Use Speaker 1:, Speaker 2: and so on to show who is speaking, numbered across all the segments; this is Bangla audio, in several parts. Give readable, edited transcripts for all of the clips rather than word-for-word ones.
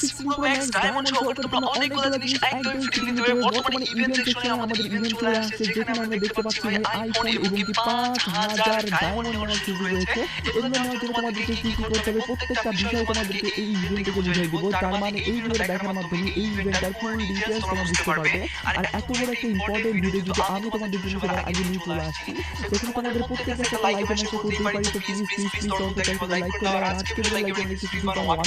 Speaker 1: 16 Pro Max ডায়মন্ড সহ তোমরা অনেকগুলো জিনিস একদম ফ্রি নিতে পারবে। বর্তমানে ইভেন্ট সেকশনে আমাদের ইভেন্ট চলে আসছে, যেখানে আমরা দেখতে পাচ্ছি ভাই আইফোন এবং কি 5000 ডায়মন্ড নেওয়ার সুযোগ রয়েছে। এগুলো নেওয়ার জন্য তোমাদেরকে কি করতে হবে, প্রত্যেকটা বিষয় তোমাদেরকে এই ইভেন্ট থেকে বুঝিয়ে দিব। তার মানে এই ভিডিওটা দেখার মাধ্যমে এই ইভেন্টটার ফুল ডিটেইলস তোমরা বুঝতে পারবে। আর এত বড় একটা ইম্পর্টেন্ট ভিডিও যদি আমি তোমাদের জন্য সবার আগে নিয়ে চলে আসছি, সেখানে তোমাদের প্রত্যেকটা একটা লাইক এবং শেয়ার করতে পারি। তো প্লিজ লাইক করো আর আজকে লাইক করে দিচ্ছি FIFA 1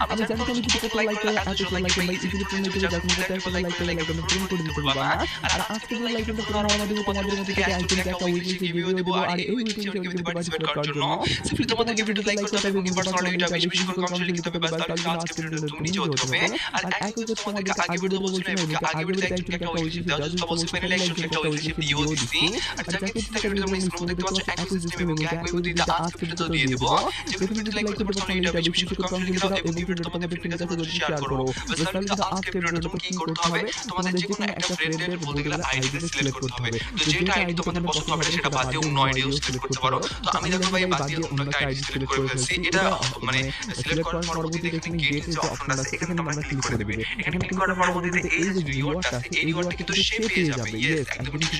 Speaker 1: আমি জানি তুমি কিছু করতে লাইক করে এত কিছু লাইক করে ইজিলি তুমি চলে যাও, কিন্তু একটা লাইক করে পূরণ করে দিতে পারবা না। আর আজকে যে লাইক করতে পারো আমাদের তোমাদের মধ্যে থেকে আইটেম একটা উইকলি ভিডিও দেব। আর এই উইকলি ভিডিওতে পার্টিসিপেট করার জন্য সিম্পলি তোমাদেরকে ভিডিও লাইক করতে হবে এবং পার্সোনালি এটা বেশি বেশি করে কমেন্ট লিখতে হবে, তাহলে আজকে ভিডিওটা তুমি নিজে হতে হবে। আর একই কথা তোমাদেরকে আগে ভিডিও বলছিলাম এবং আগে ভিডিওতে আইটেম একটা উইকলি দাও, যদি বলছি মানে লাইক একটা উইকলি দিও দিছি। আর যাকে থেকে ভিডিও আমি স্কুলে দেখতে পাচ্ছি একই সিস্টেম এবং একই উইকলিতে আজকে ভিডিও দিয়ে দেব। যদি ভিডিও লাইক করতে পারো এটা বেশি বেশি করে কমেন্ট লিখতে দাও এবং ভিডিওটা তোমাদের ফ্রেন্ডদের সাথে শেয়ার করো। তাহলে আজকে ভিডিওটা কি করতে হবে, তোমাদের যে কোনো একটা ফ্রেন্ডের বলতে গেলে আইডি সিলেক্ট করতে হবে। তো যেটা আইডি তোমাদের পছন্দ হবে সেটা বাদ দিয়ে অন্য আইডিও সিলেক্ট করতে পারো। তো আমি দেখো ভাই বাদ দিয়ে অন্য একটা আইডি সিলেক্ট করে ফেলছি। এটা মানে সিলেক্ট করার পরবর্তীতে এখানে গেট যে অপশন আছে এখানে তোমরা ক্লিক করে দিবে। এখানে ক্লিক করার পরবর্তীতে এই যে রিওয়ার্ডটা আছে এই রিওয়ার্ডটা কিন্তু সে পেয়ে যাবে। ইয়েস, একদম কিছু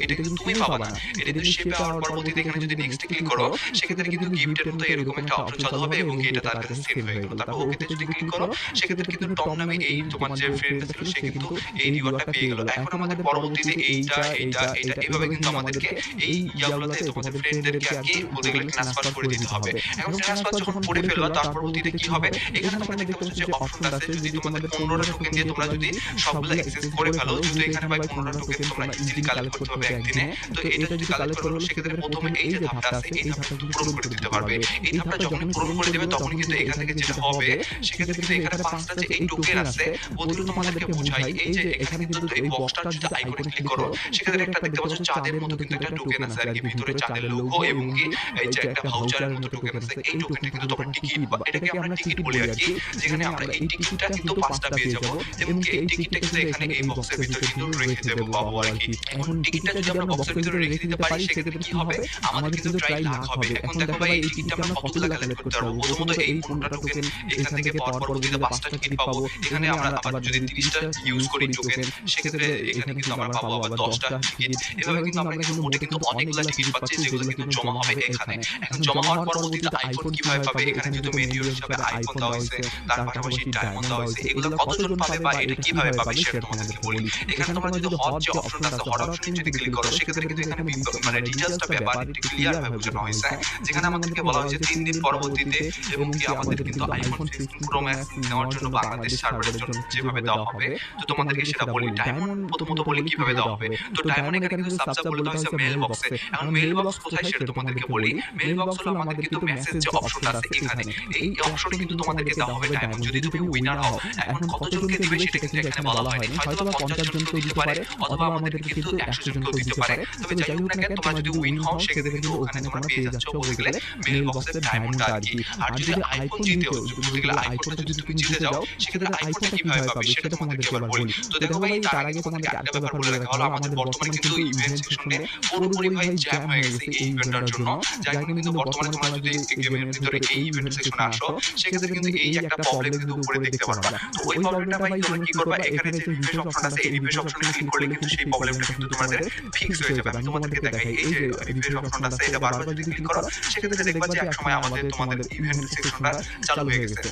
Speaker 1: এটা কিন্তু তুমি পাবা না। এটা কিন্তু সে পাওয়ার পরবর্তীতে এখানে যদি নেক্সট ক্লিক করো সেক্ষেত্রে কিন্তু গিফটের মতো এরকম একটা অপশন চালু হবে এবং এটা তার কাছে সেভ হয়ে গেল। তারপর ওকেতে যদি ক্লিক করো সেক্ষেত্রে কিন্তু টম নামে এই তোমার যে ফ্রেন্ড ছিল সে কিন্তু এই রিওয়ার্ডটা পেয়ে গেল। এখন আমাদের পরবর্তীতে এইটা এভাবে কিন্তু আমাদেরকে এই ইয়াগুলোতে তোমাদের ফ্রেন্ডদেরকে আর কি বলতে গেলে ট্রান্সফার করে দিতে হবে। এখন ট্রান্সফার যখন করে ফেলবা তার পরবর্তীতে কি হবে, এখানে তোমরা দেখতে পাচ্ছ যে অপশন আছে যদি তোমাদের 15টা টোকেন দিয়ে তোমরা যদি সবগুলো এক্সচেঞ্জ করে ফেলো, যেহেতু এখানে ভাই 15টা টোকেন তোমরা ইজিলি কালেক্ট করতে পারবে একদিনে। তো এটা যদি কালেক্ট করো সেক্ষেত্রে প্রথমে এই যে ধাপটা আছে এই ধাপটা কিন্তু পূরণ করে দিতে পারবে। এই ধাপটা যখন পূরণ করে দিবে তখন কিন্তু এখান থেকে যেটা হবে সেক্ষেত্রে কিন্তু এখানে 5টা যে এই টোকেন আছে বলতে তোমাদেরকে বুঝাই, এই যে এখানে কিন্তু এই বক্সটার যদি আইকনে ক্লিক করো সেক্ষেত্রে একটা দেখতে পাচ্ছ চাঁদের মতো কিন্তু একটা টোকেন আছে আর কি, ভিতরে চাঁদের লোগো এবং কি এই যে একটা ভাউচারের মতো টোকেন আছে। এই টোকেনটা কিন্তু তোমরা টিকিট বা এটাকে আমরা টিকিট বলি আর কি, যেখানে আমরা এই টিকিটটা কিন্তু 5টা পেয়ে যাব এবং কি এই টিকিটটা কিন্তু এখানে এই বক্সের ভিতরে কিন্তু রেখে দেব পাবো আর কি। এখন টিকিটটা যদি আমরা বক্সের ভিতরে রেখে দিতে পারি সেক্ষেত্রে কি হবে, আমাদের কিন্তু প্রায় লাখ হবে। এখন দেখো ভাই এই টিকিটটা আমরা কতগুলো কালেক্ট করতে পারবো, প্রথমত এই 15টা টোকেন এখান থেকে পাওয়ার পরবর্তীতে 5টা টিকিট পাবো। এখানে আমরা আবার যদি 30টা ইউজ করি টোকেন সেক্ষেত্রে এখানে কিন্তু আমরা পাবো আবার 10টা টিকিট। এভাবে কিন্তু আমরা কিন্তু মোটে কিন্তু অনেকগুলো টিকিট পাচ্ছি যেগুলো কিন্তু জমা হবে এখানে। এখন জমা হওয়ার পরবর্তীতে আইফোন কিভাবে পাবে, এখানে কিন্তু মেনু হিসেবে আইফোন দেওয়া হয়েছে, তার পাশাপাশি ডায়মন্ড দেওয়া হয়েছে। এগুলো কতজন পাবে বা এটা কিভাবে পাবে সেটা তোমাদেরকে বলি। এখানে তোমরা যদি হট যে অপশন আছে হট অপশন যদি ক্লিক করো সেক্ষেত্রে কিন্তু এখানে মানে ডিটেইলসটা ব্যাপার একটু ক্লিয়ার ভাবে বোঝানো হয়েছে, যেখানে আমাদেরকে বলা হয়েছে 3 দিন পরবর্তীতে এবং কি আমাদের কিন্তু আইফোন 16 প্রো ম্যাক্স নেওয়ার জন্য বাংলাদেশ সার্ভারের জন্য যেভাবে দেওয়া হবে। তো তোমাদেরকে সেটা বলি ডায়মন্ড প্রথমত বলি কিভাবে দেওয়া হবে। তো ডায়মন্ড এখানে কিন্তু সাবসাব বলতে হয়েছে মেল বক্সে। এখন মেল বক্স কোথায় সেটা তোমাদেরকে বলি। মেল বক্স হলো আমাদের কিন্তু মেসেজ যে অপশনটা আছে এখানে, এই অপশন কিন্তু তোমাদেরকে দেওয়া হবে ডায়মন্ড যদি তুমি উইনার হও। এখন কতজনকে দিবে সেটা কিন্তু এখানে বলা হয়নি, হয়তো বা 50 জনকেও দিতে পারে অথবা আমাদেরকে কিন্তু 100 জনকেও দিতে পারে। তবে যাই হোক না কেন তোমরা যদি উইন হও সেক্ষেত্রে কিন্তু ওখানে তোমরা পেয়ে যাচ্ছ বলতে গেলে মেল বক্সের ডায়মন্ডটা আর কি। আর যদি আইফোন জিতেও বলতে গেলে আইফোনটা যদি তুমি জিতে যাও সেক্ষেত্রে আইফোনটা কিভাবে পাবে সেটা তোমাদেরকে এবার বলি। তো দেখো ভাই তার আগে তোমাদেরকে একটা ব্যাপার বলে রাখা হলো, আমাদের বর্তমানে কিন্তু ইভেন্ট সেকশনে পুরোপুরি ভাই জ্যাম হয়ে গেছে এই ইভেন্টের জন্য। যার কারণে কিন্তু বর্তমানে তোমরা যদি এই গেমের ভিতরে এই ইভেন্ট সেকশনে আসো সেক্ষেত্রে কিন্তু এই একটা প্রবলেম কিন্তু উপরে দেখতে পারবা। তো ওই প্রবলেমটা ভাই তোমরা কি করবা, এখানে যে রিফ্রেশ অপশন আছে এই রিফ্রেশ অপশনে ক্লিক করলে কিন্তু সেই প্রবলেমটা কিন্তু তোমাদের ফিক্স হয়ে যাবে। আমি তোমাদেরকে দেখাই এই যে রিফ্রেশ অপশন আছে এটা বারবার যদি ক্লিক করো সেক্ষেত্রে দেখবা যে একসময় আমাদের তোমাদের ইভেন্ট সেকশনটা চালু হয়ে গেছে।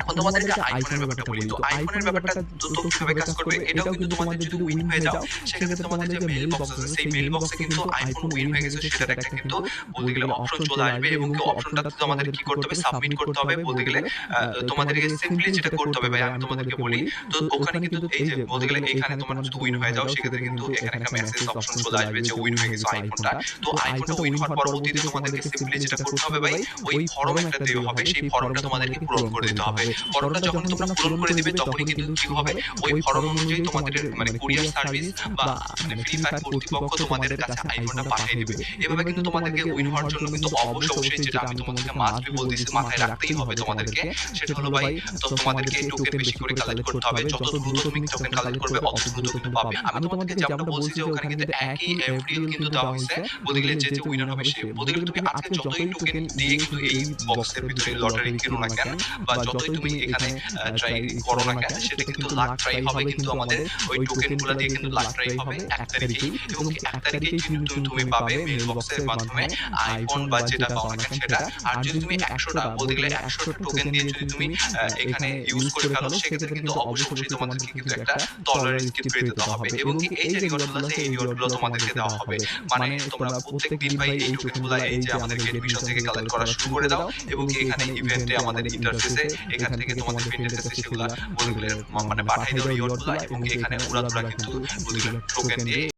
Speaker 1: এখন তোমাদেরকে আইফোনের ব্যাপারটা বলি। তো আইফোনের ব্যাপারটা তো কিভাবে কাজ করবে, এটাও কিন্তু তোমাদের যদি উইন হয়ে যাও সেক্ষেত্রে তোমাদের যে মেল বক্স আছে সেই মেল বক্সে কিন্তু আইফোন উইন হয়ে গেছে সেটার একটা কিন্তু বলতে গেলে অপশন চলে আসবে এবং কি অপশনটাতে তোমাদের কি করতে হবে, সাবমিট করতে হবে। বলতে গেলে তোমাদেরকে সিম্পলি যেটা করতে হবে ভাই আমি তোমাদেরকে বলি। তো ওখানে কিন্তু এই যে বলতে গেলে এখানে তোমরা যদি উইন হয়ে যাও সেক্ষেত্রে কিন্তু এখানে একটা মেসেজ অপশন চলে আসবে যে উইন হয়ে গেছে আইফোনটা। তো আইফোনটা উইন হওয়ার পরবর্তীতে তোমাদেরকে সিম্পলি যেটা করতে হবে ভাই, ওই ফর্ম একটা দেওয়া হবে, সেই ফর্মটা তোমাদেরকে পূরণ করে দিতে হবে। ফর্মটা যখন তোমরা পূরণ করে দিবে তখনই কিন্তু কি হবে, ওই ফর্ম অনুযায়ী তোমাদের মানে কুরিয়ার সার্ভিস বা মানে ফ্রি ফায়ার কর্তৃপক্ষ তোমাদের কাছে আইফোনটা পাঠিয়ে দিবে। এভাবে কিন্তু তোমাদেরকে উইন হওয়ার জন্য কিন্তু অবশ্যই যেটা আমি তোমাদেরকে মাস্ট বলতেছি মাথায় রাখতেই হবে তোমাদেরকে, সেটা হলো ভাই তো তোমাদেরকে টোকেন বেশি করে কালেক্ট করতে হবে। যত দ্রুত তুমি টোকেন কালেক্ট করবে অত দ্রুত কিন্তু পাবে। আমি তোমাদেরকে যেমনটা বলছি যে ওখানে কিন্তু একই এভরিল কিন্তু দেওয়া হয়েছে। বলতে গেলে যে উইনার হবে সে, বলতে গেলে তুমি আজকে যতই টোকেন দিয়ে কিন্তু এই বক্সের ভিতরে লটারি কিনো না কেন বা যতই
Speaker 2: তুমি এখানে ট্রাই করো না কেন, সেটা কিন্তু লাক ট্রাই হবে কিন্তু আমাদের ওই টোকেনগুলো দিয়ে কিন্তু লাক ট্রাই হবে 1 তারিখেই, এবং 1 তারিখেই কিন্তু তুমি পাবে মেইল বক্সের মাধ্যমে আইফোন বা যেটা পাও না কেন সেটা। আর যদি তুমি 100টা বলতে গেলে 100 টোকেন দিয়ে যদি তুমি এখানে ইউজ করে ফেলো, সেক্ষেত্রে কিন্তু অবশ্যই তোমাদেরকে কিন্তু একটা ডলার স্কিপ ফ্রি দিতে হবে, এবং কি এই যে রিওয়ার্ডগুলো আছে এই রিওয়ার্ডগুলো তোমাদেরকে দেওয়া হবে। মানে তোমরা প্রত্যেকদিন ভাই এই টোকেনগুলো এই যে আমাদের গেট মিশন থেকে কালেক্ট করা শুরু করে দাও, এবং কি এখানে ইভেন্টে আমাদের ইন্টারফেসে এখান থেকে তোমাদের ফ্রেন্ডের কাছে সেগুলা মানে পাঠিয়ে দাও রিওয়ার্ডগুলো, এবং কি এখানে উড়াধুরা কিন্তু ওইগুলো টোকেন দিয়ে